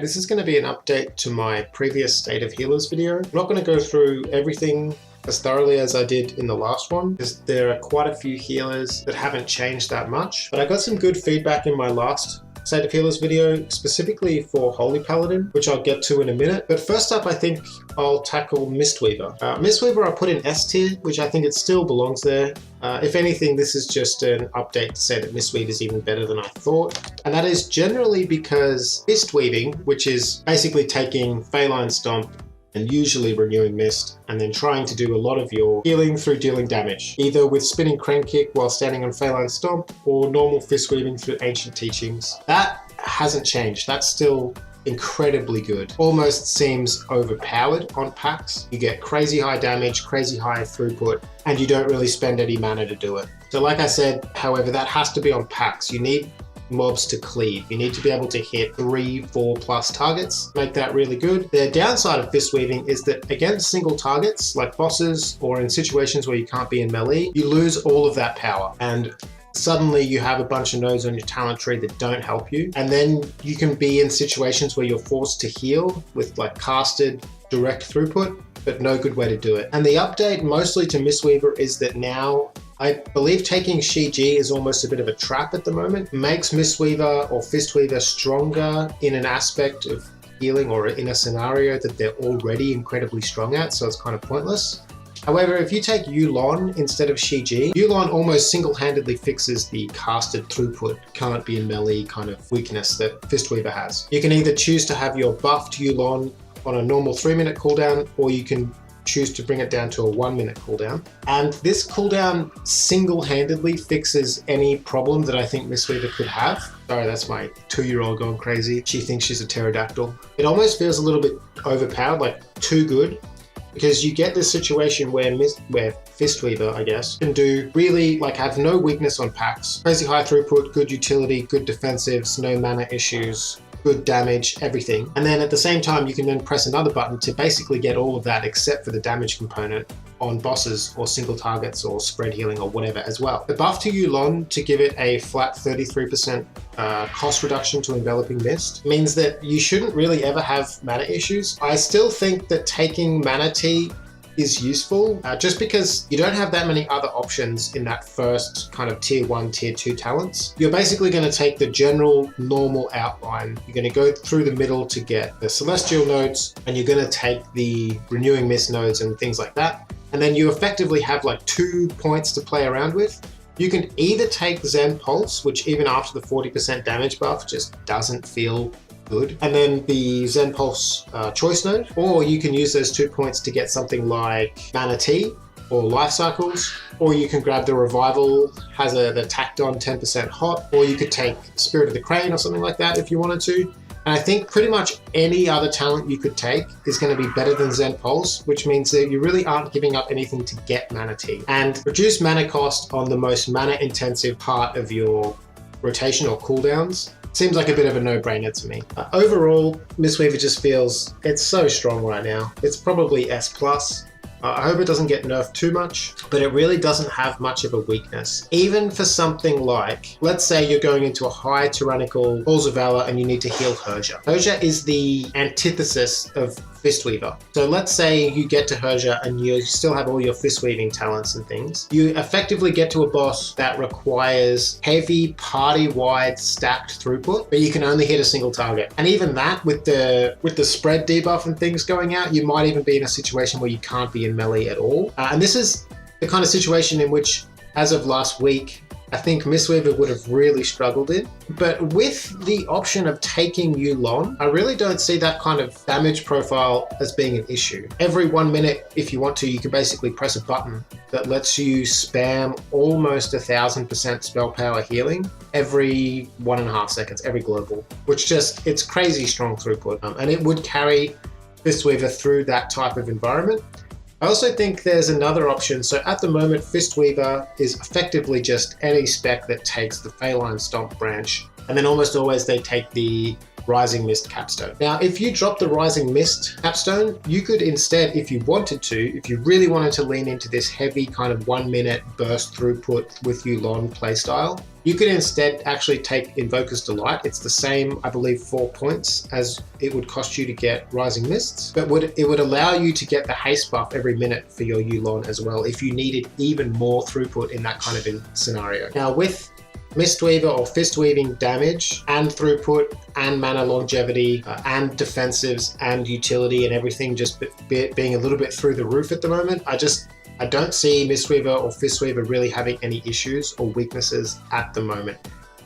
this is going to be an update to my previous State of Healers video. I'm not going to go through everything as thoroughly as I did in the last one, because there are quite a few healers that haven't changed that much. But I got some good feedback in my last State of Healers video, specifically for Holy Paladin, which I'll get to in a minute. But first up, I think I'll tackle Mistweaver. Mistweaver I put in S tier, which I think it still belongs there. If anything, this is just an update to say that Mistweaver is even better than I thought. And that is generally because Fistweaving, which is basically taking Feline Stomp and usually renewing Mist, and then trying to do a lot of your healing through dealing damage, either with spinning Crane Kick while standing on Feline Stomp, or normal Fistweaving through Ancient Teachings. That hasn't changed. That's still incredibly good. Almost seems overpowered on packs. You get crazy high damage, crazy high throughput, and you don't really spend any mana to do it. So like I said, however, that has to be on packs. You need mobs to cleave. You need to be able to hit 3-4+ targets, make that really good. The downside of Fistweaving is that against single targets like bosses or in situations where you can't be in melee, you lose all of that power, and suddenly you have a bunch of nodes on your talent tree that don't help you, and then you can be in situations where you're forced to heal with like casted direct throughput, but no good way to do it. And the update mostly to Mistweaver is that now I believe taking Shiji is almost a bit of a trap at the moment. Makes Mistweaver or Fistweaver stronger in an aspect of healing or in a scenario that they're already incredibly strong at, so it's kind of pointless. However, if you take Yulon instead of Shiji, Yulon almost single-handedly fixes the casted throughput, can't be in melee kind of weakness that Fistweaver has. You can either choose to have your buffed Yulon on a normal 3-minute cooldown, or you can choose to bring it down to a 1-minute cooldown. And this cooldown single-handedly fixes any problem that I think Mistweaver could have. Sorry, that's my 2-year-old going crazy. She thinks she's a pterodactyl. It almost feels a little bit overpowered, like too good, because you get this situation where Fistweaver, I guess, can do really, like, have no weakness on packs. Crazy high throughput, good utility, good defensives, no mana issues, good damage, everything. And then at the same time, you can then press another button to basically get all of that except for the damage component on bosses or single targets or spread healing or whatever as well. The buff to Yulon to give it a flat 33% cost reduction to Enveloping Mist means that you shouldn't really ever have mana issues. I still think that taking Mana Tea is useful, just because you don't have that many other options in that first kind of tier 1, tier 2 talents. You're basically going to take the general normal outline. You're going to go through the middle to get the Celestial nodes, and you're going to take the Renewing Mist nodes and things like that. And then you effectively have like 2 points to play around with. You can either take Zen Pulse, which even after the 40% damage buff just doesn't feel good, and then the Zen Pulse choice node, or you can use those 2 points to get something like Mana Tea or Life Cycles, or you can grab the Revival, has the tacked on 10% hot, or you could take Spirit of the Crane or something like that if you wanted to. And I think pretty much any other talent you could take is going to be better than Zen Pulse, which means that you really aren't giving up anything to get Mana Tea. And reduce mana cost on the most mana intensive part of your rotation or cooldowns seems like a bit of a no-brainer to me. Overall, Mistweaver just feels, it's so strong right now. It's probably S+. I hope it doesn't get nerfed too much, but it really doesn't have much of a weakness. Even for something like, let's say you're going into a high tyrannical Halls of Valor and you need to heal Herja. Herja is the antithesis of Fistweaver. So let's say you get to Herja and you still have all your Fistweaving talents and things. You effectively get to a boss that requires heavy party-wide stacked throughput, but you can only hit a single target. And even that, with the spread debuff and things going out, you might even be in a situation where you can't be in melee at all. And this is the kind of situation in which, as of last week, I think Mistweaver would have really struggled in. But with the option of taking Yulon, I really don't see that kind of damage profile as being an issue. Every 1 minute, if you want to, you can basically press a button that lets you spam almost 1000% spell power healing every 1.5 seconds, every global, which just, it's crazy strong throughput. And it would carry Fistweaver through that type of environment. I also think there's another option. So at the moment, Fistweaver is effectively just any spec that takes the Feline Stomp branch, and then almost always they take the Rising Mist capstone. Now, if you drop the Rising Mist capstone, you could instead, if you wanted to, if you really wanted to lean into this heavy kind of 1 minute burst throughput with Yulon playstyle, You could instead actually take Invoker's Delight. It's the same, I believe, 4 points as it would cost you to get Rising Mists, but it would allow you to get the haste buff every minute for your Yulon as well if you needed even more throughput in that kind of scenario. Now with Mistweaver or Fistweaving damage and throughput and mana longevity and defensives and utility and everything just being a little bit through the roof at the moment, I don't see Mistweaver or Fistweaver really having any issues or weaknesses at the moment.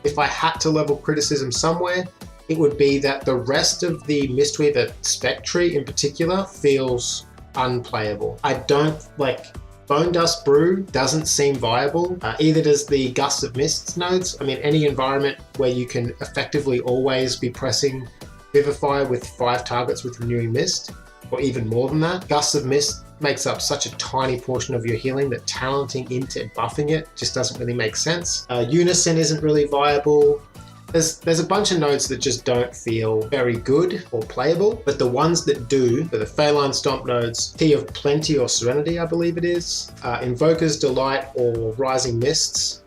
If I had to level criticism somewhere, it would be that the rest of the Mistweaver spec tree in particular feels unplayable. I don't like Bone Dust Brew doesn't seem viable. Either does the Gust of Mists nodes. I mean, any environment where you can effectively always be pressing Vivify with 5 targets with Renewing Mist, or even more than that. Gust of Mist makes up such a tiny portion of your healing that talenting into buffing it just doesn't really make sense. Unison isn't really viable. There's a bunch of nodes that just don't feel very good or playable, but the ones that do, for the Phalanx Stomp nodes, Key of Plenty or Serenity, I believe it is, Invoker's Delight or Rising Mists,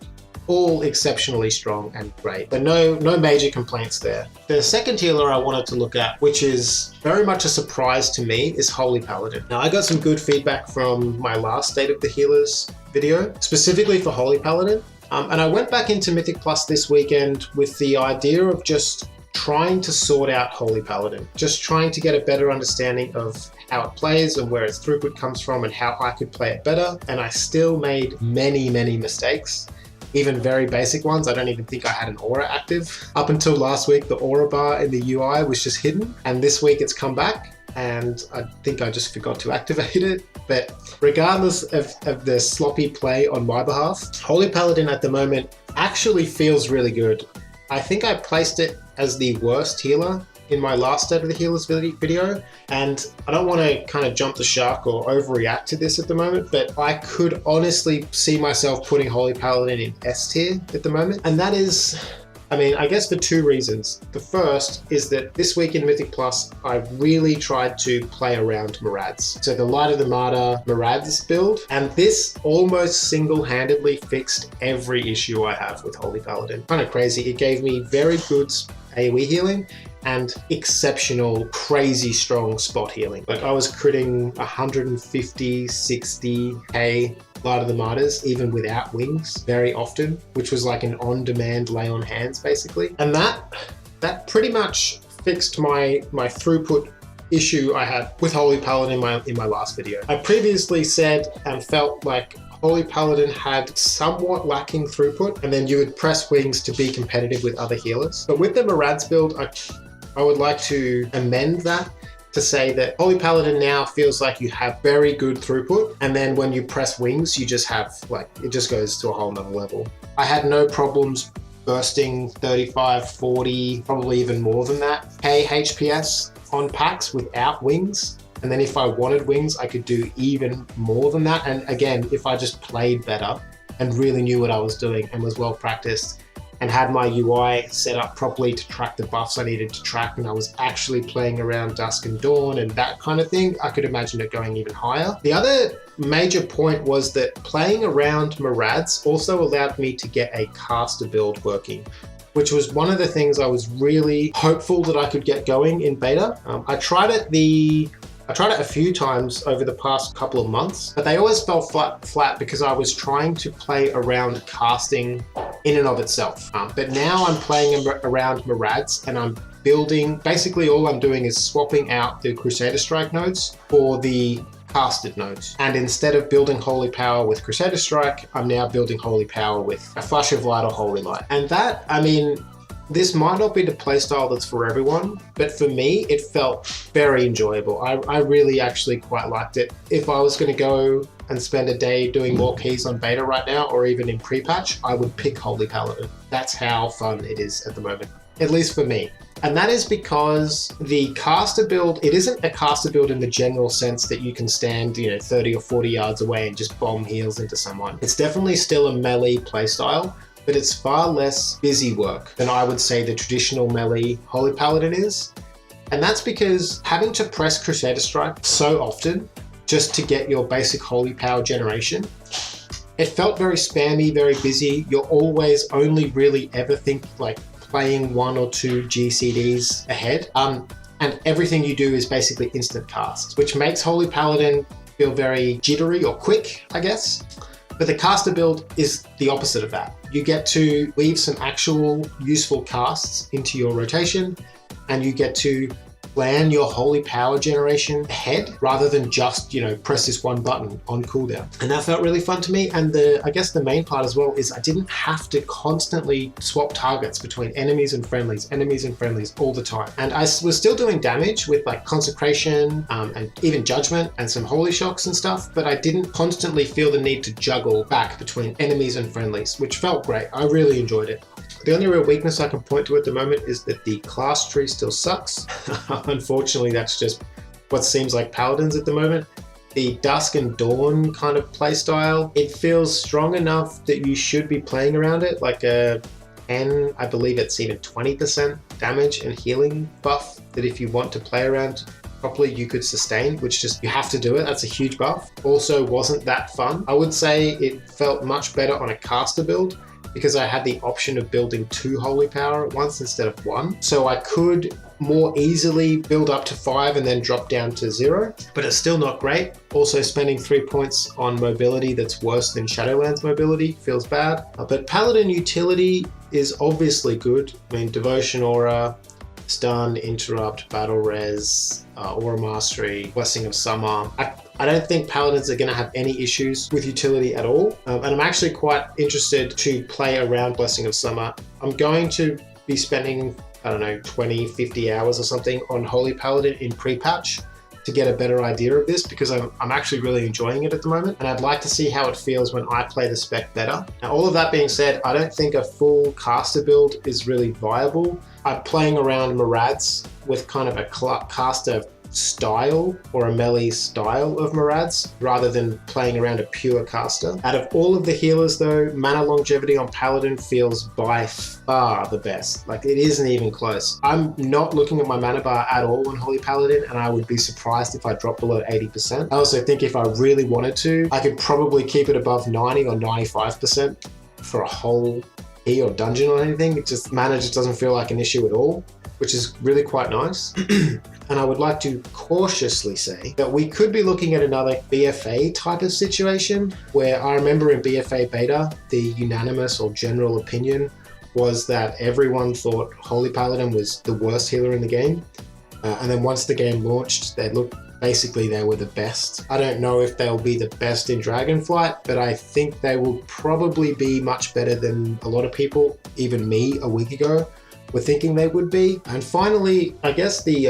all exceptionally strong and great, but no major complaints there. The second healer I wanted to look at, which is very much a surprise to me, is Holy Paladin. Now I got some good feedback from my last State of the Healers video, specifically for Holy Paladin. And I went back into Mythic Plus this weekend with the idea of just trying to sort out Holy Paladin, just trying to get a better understanding of how it plays and where its throughput comes from and how I could play it better. And I still made many mistakes, even very basic ones. I don't even think I had an aura active. Up until last week, the aura bar in the UI was just hidden, and this week it's come back. And I think I just forgot to activate it. But regardless of the sloppy play on my behalf, Holy Paladin at the moment actually feels really good. I think I placed it as the worst healer in my last State of the Healers video, and I don't want to kind of jump the shark or overreact to this at the moment, but I could honestly see myself putting Holy Paladin in S tier at the moment, and that is, I mean, I guess for 2 reasons. The first is that this week in Mythic Plus, I really tried to play around Marads. So the Light of the Martyr Marads build, and this almost single-handedly fixed every issue I have with Holy Paladin. Kind of crazy. It gave me very good AoE healing and exceptional, crazy strong spot healing. Like I was critting 150, 60k Light of the Martyrs, even without wings, very often, which was like an on-demand lay on hands, basically. And that pretty much fixed my throughput issue I had with Holy Paladin in my last video. I previously said and felt like Holy Paladin had somewhat lacking throughput, and then you would press wings to be competitive with other healers. But with the Marads build, I would like to amend that to say that Holy Paladin now feels like you have very good throughput, and then when you press wings, you just have, like, it just goes to a whole nother level. I had no problems bursting 35, 40, probably even more than that, K HPS on packs without wings. And then if I wanted wings, I could do even more than that. And again, if I just played better and really knew what I was doing and was well practiced and had my UI set up properly to track the buffs I needed to track, and I was actually playing around Dusk and Dawn and that kind of thing, I could imagine it going even higher. The other major point was that playing around Marads also allowed me to get a caster build working, which was one of the things I was really hopeful that I could get going in beta. I tried it a few times over the past couple of months, but they always fell flat because I was trying to play around casting in and of itself. But now I'm playing around Marads, and I'm building, basically all I'm doing is swapping out the Crusader Strike nodes for the casted nodes. And instead of building Holy Power with Crusader Strike, I'm now building Holy Power with a Flash of Light or Holy Light. And that, I mean, this might not be the playstyle that's for everyone, but for me, it felt very enjoyable. I really actually quite liked it. If I was going to go and spend a day doing more keys on beta right now, or even in pre-patch, I would pick Holy Paladin. That's how fun it is at the moment, at least for me. And that is because the caster build, it isn't a caster build in the general sense that you can stand, 30 or 40 yards away and just bomb heals into someone. It's definitely still a melee playstyle, but it's far less busy work than I would say the traditional melee Holy Paladin is. And that's because having to press Crusader Strike so often just to get your basic Holy Power generation It felt very spammy, very busy. You're always only really ever playing 1 or 2 GCDs ahead. And everything you do is basically instant cast, which makes Holy Paladin feel very jittery or quick, I guess. But the caster build is the opposite of that. You get to weave some actual useful casts into your rotation, and you get to plan your holy power generation ahead rather than just, press this one button on cooldown. And that felt really fun to me. And I guess the main part as well is I didn't have to constantly swap targets between enemies and friendlies all the time. And I was still doing damage with like Consecration and even Judgment and some Holy Shocks and stuff, but I didn't constantly feel the need to juggle back between enemies and friendlies, which felt great. I really enjoyed it. The only real weakness I can point to at the moment is that the class tree still sucks. Unfortunately, that's just what seems like Paladins at the moment. The Dusk and Dawn kind of playstyle, it feels strong enough that you should be playing around it, like a 10, I believe it's even 20% damage and healing buff that if you want to play around properly, you could sustain, which just, you have to do it. That's a huge buff. Also wasn't that fun. I would say it felt much better on a caster build, because I had the option of building 2 holy power at once instead of 1. So I could more easily build up to 5 and then drop down to 0, but it's still not great. Also spending 3 points on mobility that's worse than Shadowlands mobility feels bad. But Paladin utility is obviously good. I mean, Devotion Aura, Stun, Interrupt, Battle Res, Aura Mastery, Blessing of Summer. I don't think Paladins are going to have any issues with utility at all. And I'm actually quite interested to play around Blessing of Summer. I'm going to be spending, 20, 50 hours or something on Holy Paladin in pre-patch to get a better idea of this, because I'm actually really enjoying it at the moment. And I'd like to see how it feels when I play the spec better. Now, all of that being said, I don't think a full caster build is really viable. I'm playing around Marads with kind of a caster style or a melee style of Marads rather than playing around a pure caster. Out of all of the healers though, mana longevity on Paladin feels by far the best. Like, it isn't even close. I'm not looking at my mana bar at all on Holy Paladin, and I would be surprised if I dropped below 80%. I also think if I really wanted to, I could probably keep it above 90 or 95% for a whole E or dungeon or anything. Mana just doesn't feel like an issue at all, which is really quite nice. And I would like to cautiously say that we could be looking at another BFA type of situation, where I remember in BFA beta, the unanimous or general opinion was that everyone thought Holy Paladin was the worst healer in the game. And then once the game launched, they were the best. I don't know if they'll be the best in Dragonflight, but I think they will probably be much better than a lot of people, even me a week ago, were thinking they would be. And finally, I guess the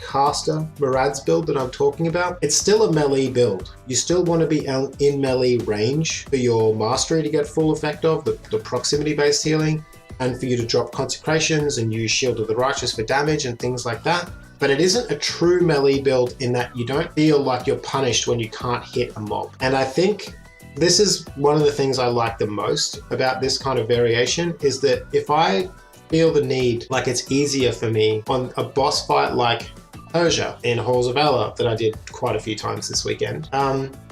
caster Marads build that I'm talking about, it's still a melee build. You still want to be in melee range for your mastery to get full effect of, the proximity-based healing, and for you to drop consecrations and use Shield of the Righteous for damage and things like that. But it isn't a true melee build in that you don't feel like you're punished when you can't hit a mob. And I think this is one of the things I like the most about this kind of variation, is that if I feel the need, like it's easier for me on a boss fight like Persia in Halls of Valor that I did quite a few times this weekend,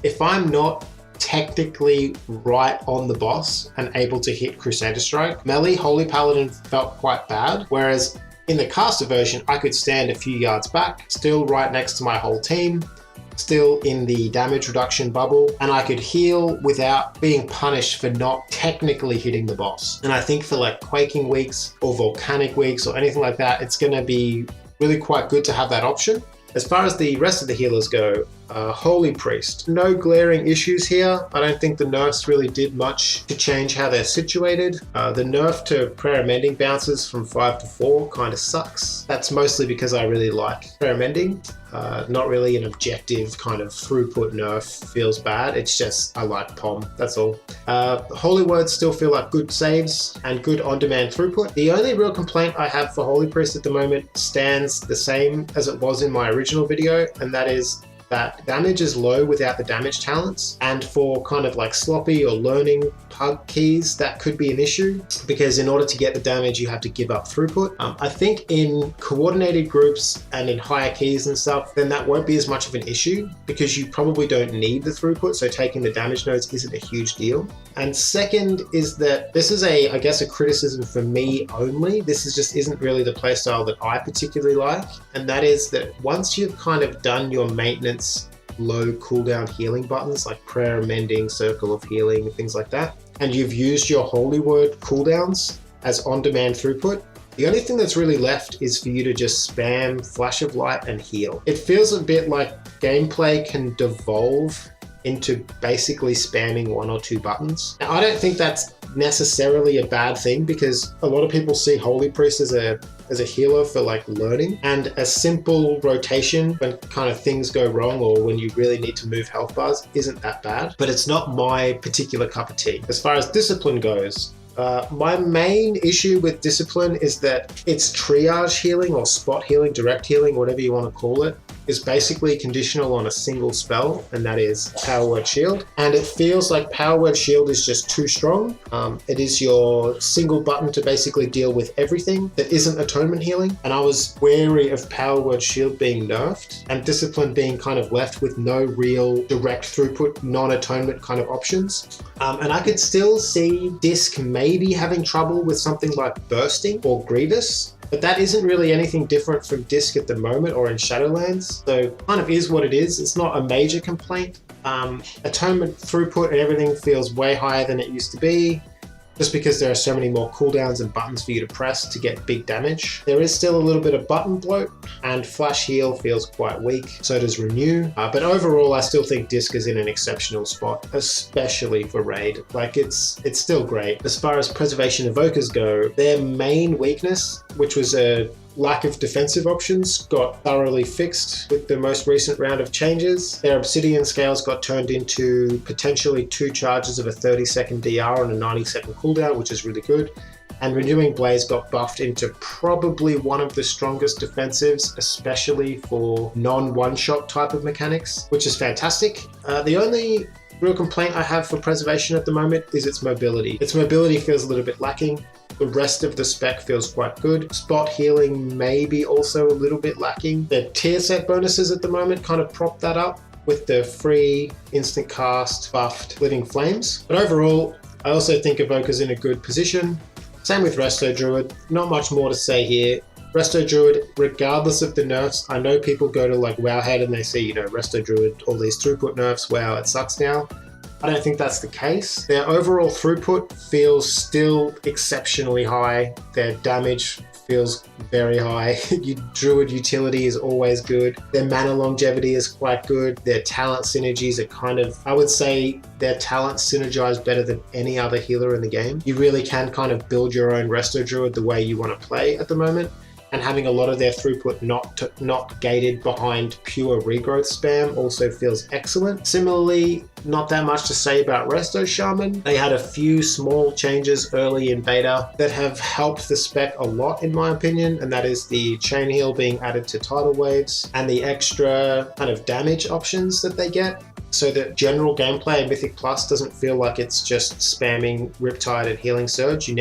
if I'm not technically right on the boss and able to hit Crusader Strike, melee Holy Paladin felt quite bad, whereas in the caster version, I could stand a few yards back, still right next to my whole team, still in the damage reduction bubble, and I could heal without being punished for not technically hitting the boss. And I think for like Quaking weeks or Volcanic weeks or anything like that, it's going to be really quite good to have that option. As far as the rest of the healers go, Holy Priest, no glaring issues here. I don't think the nerfs really did much to change how they're situated. The nerf to Prayer Mending bounces from 5 to 4 kind of sucks. That's mostly because I really like Prayer Mending. Not really an objective kind of throughput nerf, feels bad. It's just, I like POM, that's all. Holy Words still feel like good saves and good on-demand throughput. The only real complaint I have for Holy Priest at the moment stands the same as it was in my original video, and that is that damage is low without the damage talents, and for kind of like sloppy or learning pug keys, that could be an issue because in order to get the damage you have to give up throughput. I think in coordinated groups and in higher keys and stuff, then that won't be as much of an issue because you probably don't need the throughput, so taking the damage nodes isn't a huge deal. And second is that this is I guess a criticism for me only. This just isn't really the playstyle that I particularly like, and that is that once you've kind of done your maintenance low cooldown healing buttons like prayer, mending, circle of healing, things like that, and you've used your holy word cooldowns as on-demand throughput, the only thing that's really left is for you to just spam flash of light and heal. It feels a bit like gameplay can devolve into basically spamming 1 or 2 buttons. Now, I don't think that's necessarily a bad thing because a lot of people see Holy Priest as a healer for like learning, and a simple rotation when kind of things go wrong or when you really need to move health bars isn't that bad, but it's not my particular cup of tea. As far as discipline goes, my main issue with discipline is that it's triage healing or spot healing, direct healing, whatever you want to call it, is basically conditional on a single spell, and that is Power Word Shield. And it feels like Power Word Shield is just too strong. It is your single button to basically deal with everything that isn't atonement healing. And I was wary of Power Word Shield being nerfed and Discipline being kind of left with no real direct throughput, non-atonement kind of options. And I could still see Disc maybe having trouble with something like Bursting or Grievous, but that isn't really anything different from Disc at the moment or in Shadowlands. So kind of is what it is. It's not a major complaint. Atonement throughput and everything feels way higher than it used to be, just because there are so many more cooldowns and buttons for you to press to get big damage. There is still a little bit of button bloat, and Flash Heal feels quite weak, so does Renew. But overall, I still think Disc is in an exceptional spot, especially for Raid. Like, it's still great. As far as Preservation Evokers go, their main weakness, which was a lack of defensive options, got thoroughly fixed with the most recent round of changes. Their Obsidian Scales got turned into potentially 2 charges of a 30-second DR and a 90-second cooldown, which is really good. And Renewing Blaze got buffed into probably one of the strongest defensives, especially for non-one-shot type of mechanics, which is fantastic. The only real complaint I have for Preservation at the moment is its mobility. Its mobility feels a little bit lacking. The rest of the spec feels quite good. Spot healing may be also a little bit lacking. The tier set bonuses at the moment kind of prop that up with the free instant cast buffed Living Flames. But overall, I also think Evoker's in a good position. Same with Resto Druid. Not much more to say here. Resto Druid, regardless of the nerfs, I know people go to like Wowhead and they see, you know, Resto Druid, all these throughput nerfs, wow, it sucks now. I don't think that's the case. Their overall throughput feels still exceptionally high. Their damage feels very high. Druid utility is always good. Their mana longevity is quite good. Their talent synergies are kind of, I would say their talents synergize better than any other healer in the game. You really can kind of build your own Resto Druid the way you want to play at the moment. And having a lot of their throughput not gated behind pure regrowth spam also feels excellent. Similarly, not that much to say about Resto Shaman. They had a few small changes early in beta that have helped the spec a lot in my opinion, and that is the chain heal being added to tidal waves and the extra kind of damage options that they get, so that general gameplay in Mythic Plus doesn't feel like it's just spamming Riptide and Healing Surge. You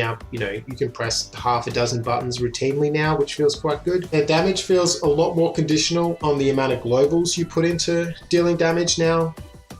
can press half a dozen buttons routinely now, which feels quite good. Their damage feels a lot more conditional on the amount of globals you put into dealing damage now.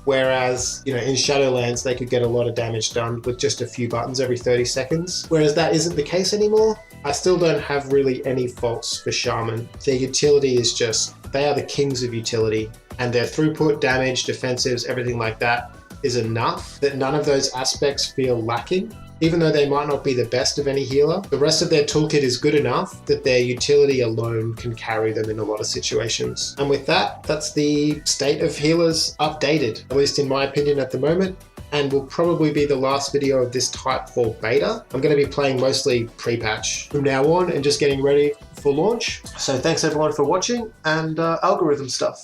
Whereas, in Shadowlands, they could get a lot of damage done with just a few buttons every 30 seconds. Whereas that isn't the case anymore. I still don't have really any faults for Shaman. Their utility is just, they are the kings of utility. And their throughput, damage, defensives, everything like that is enough that none of those aspects feel lacking. Even though they might not be the best of any healer, the rest of their toolkit is good enough that their utility alone can carry them in a lot of situations. And with that, that's the state of healers updated, at least in my opinion at the moment, and will probably be the last video of this type for beta. I'm going to be playing mostly pre-patch from now on and just getting ready for launch. So thanks everyone for watching, and algorithm stuff.